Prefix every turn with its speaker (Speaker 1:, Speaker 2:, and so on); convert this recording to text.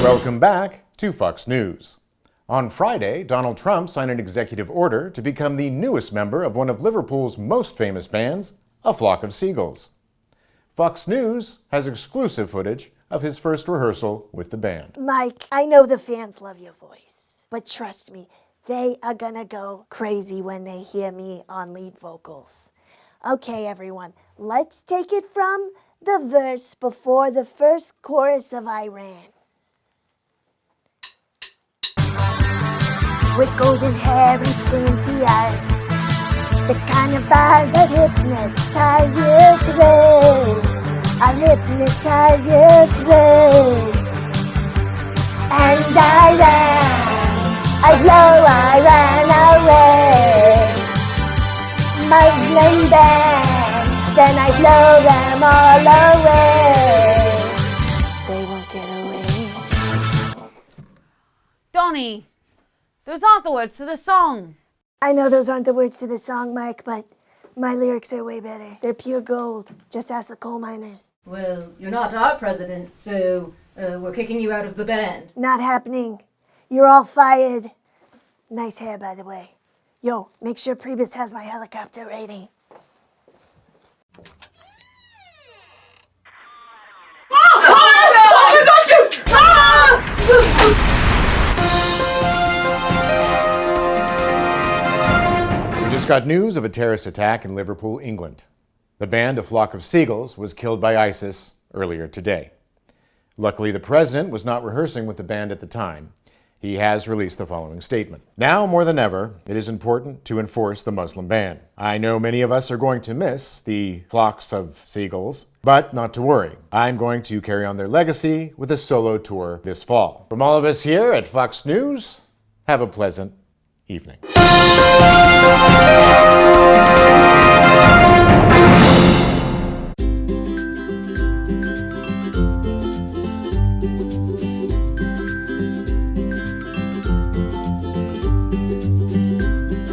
Speaker 1: Welcome back to Fox News. On Friday, Donald Trump signed an executive order to become the newest member of one of Liverpool's most famous bands, A Flock of Seagulls. Fox News has exclusive footage of his first rehearsal with the band.
Speaker 2: Mike, I know the fans love your voice, but trust me, they are gonna go crazy when they hear me on lead vocals. Okay, everyone, let's take it from the verse before the first chorus of Iran. With golden hair and squinty eyes, the kind of eyes that hypnotize you through. I'll hypnotize you through. And I ran away. Muslim band, then I blow them all away. They won't get away.
Speaker 3: Donnie, those aren't the words to the song.
Speaker 2: I know those aren't the words to the song, Mike, but my lyrics are way better. They're pure gold. Just ask the coal miners.
Speaker 4: Well, you're not our president, so we're kicking you out of the band.
Speaker 2: Not happening. You're all fired. Nice hair, by the way. Yo, make sure Priebus has my helicopter rating.
Speaker 1: We just got news of a terrorist attack in Liverpool, England. The band A Flock of Seagulls was killed by ISIS earlier today. Luckily, the president was not rehearsing with the band at the time. He has released the following statement. Now more than ever, it is important to enforce the Muslim ban. I know many of us are going to miss the flocks of seagulls, but not to worry. I'm going to carry on their legacy with a solo tour this fall. From all of us here at Fox News, have a pleasant evening.